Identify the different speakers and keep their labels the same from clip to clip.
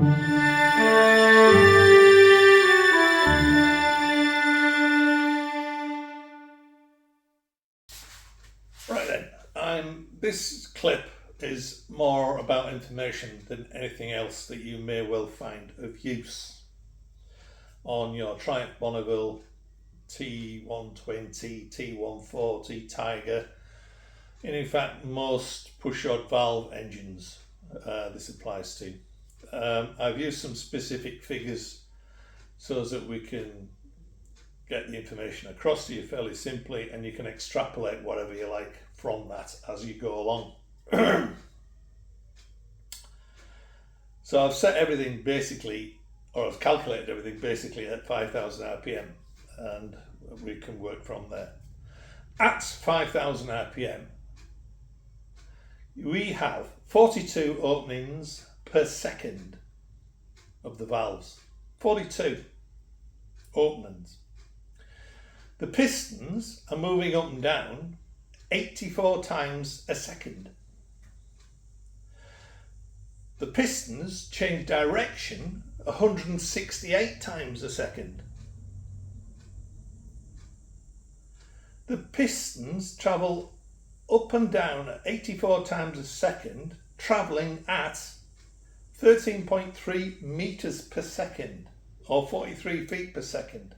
Speaker 1: Right then, this clip is more about information than anything else that you may well find of use on your Triumph Bonneville, T120, T140, Tiger, and in fact most push-rod valve engines this applies to. I've used some specific figures so that we can get the information across to you fairly simply, and you can extrapolate whatever you like from that as you go along. So I've set everything basically, or I've calculated everything basically at 5,000 RPM, and we can work from there. At 5,000 RPM, we have 42 openings per second of the valves. 42 openings. The pistons are moving up and down 84 times a second. The pistons change direction 168 times a second. The pistons travel up and down at 84 times a second, travelling at 13.3 meters per second, or 43 feet per second.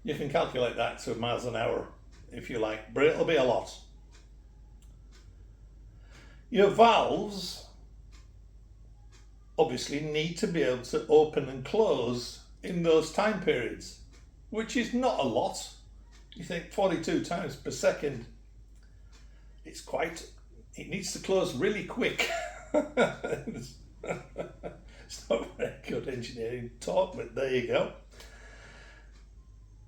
Speaker 1: You can calculate that to miles an hour if you like, but it'll be a lot. Your valves obviously need to be able to open and close in those time periods, which is not a lot. You think 42 times per second, it needs to close really quick. It's not very good engineering talk, but there you go.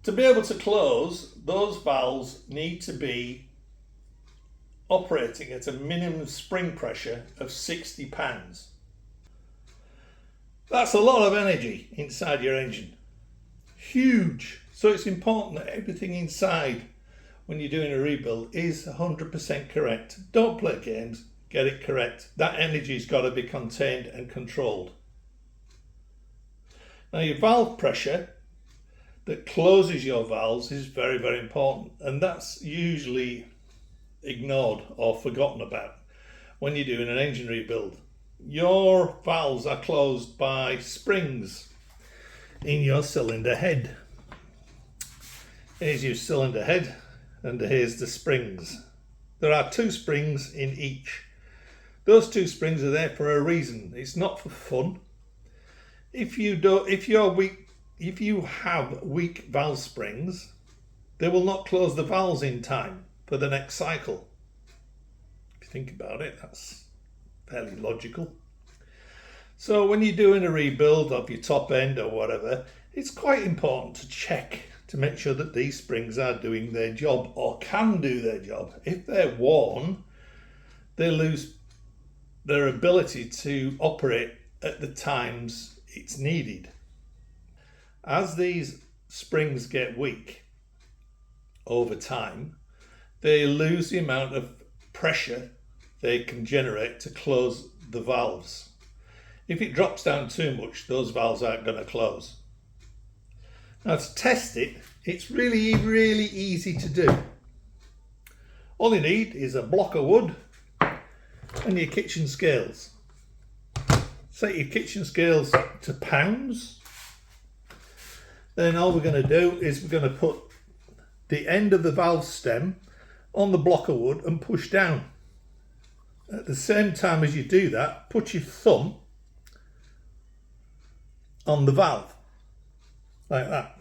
Speaker 1: To be able to close, those valves need to be operating at a minimum spring pressure of 60 pounds. That's a lot of energy inside your engine. Huge. So it's important that everything inside when you're doing a rebuild is 100% correct. Don't play games, get it correct. That energy's got to be contained and controlled. Now your valve pressure that closes your valves is very, very important, and that's usually ignored or forgotten about when you're doing an engine rebuild. Your valves are closed by springs in your cylinder head. Here's your cylinder head, and here's the springs. There are 2 springs in each. Those 2 springs are there for a reason. It's not for fun. If you have weak valve springs, they will not close the valves in time for the next cycle. If you think about it, that's fairly logical. So when you're doing a rebuild of your top end or whatever, it's quite important to check to make sure that these springs are doing their job or can do their job. If they're worn, they lose their ability to operate at the times it's needed. As these springs get weak over time, they lose the amount of pressure they can generate to close the valves. If it drops down too much, those valves aren't going to close. Now to test it, it's really, really easy to do. All you need is a block of wood and your kitchen scales. Set your kitchen scales to pounds. Then all we're going to do is we're going to put the end of the valve stem on the block of wood and push down. At the same time as you do that, put your thumb on the valve, like that.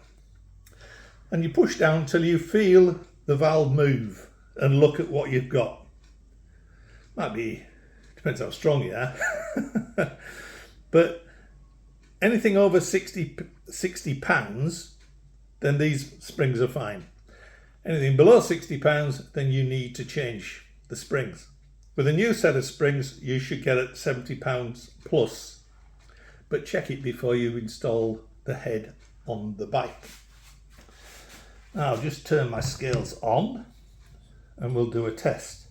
Speaker 1: And you push down till you feel the valve move and look at what you've got. Might be, depends how strong you are. But anything over 60 pounds, then these springs are fine. Anything below 60 pounds, then you need to change the springs. With a new set of springs, you should get it 70 pounds plus, but check it before you install the head on the bike. Now I'll just turn my scales on and we'll do a test.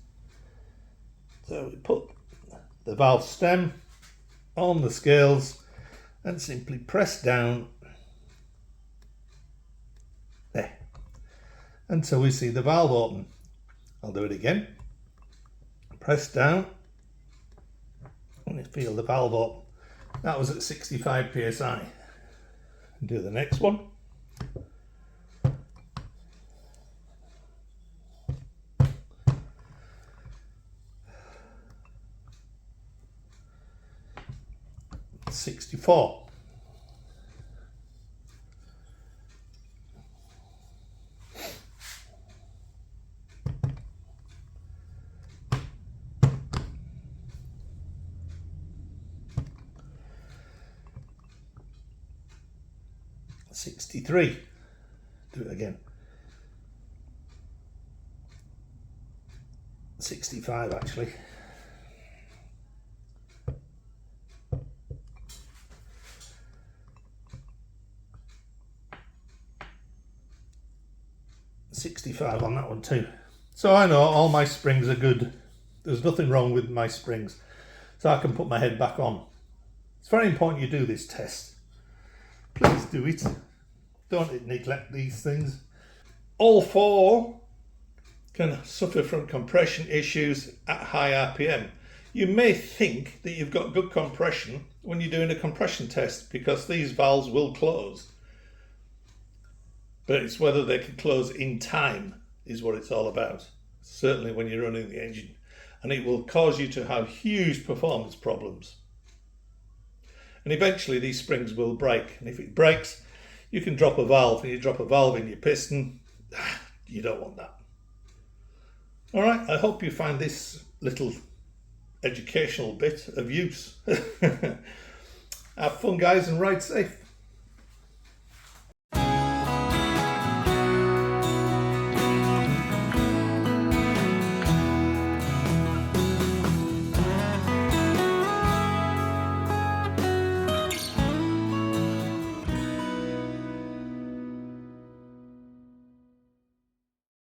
Speaker 1: So we put the valve stem on the scales and simply press down there until we see the valve open. I'll do it again. Press down and you feel the valve open. That was at 65 psi. Do the next one. $64. $63. Do it again. 65 actually. $65 on that one too. So I know all my springs are good. There's nothing wrong with my springs. So I can put my head back on. It's very important you do this test. Please do it. Don't neglect these things. All four can suffer from compression issues at high RPM. You may think that you've got good compression when you're doing a compression test because these valves will close. But it's whether they can close in time is what it's all about. Certainly when you're running the engine. And it will cause you to have huge performance problems. And eventually these springs will break. And if it breaks, you can drop a valve. And you drop a valve in your piston, you don't want that. All right, I hope you find this little educational bit of use. Have fun, guys, and ride safe.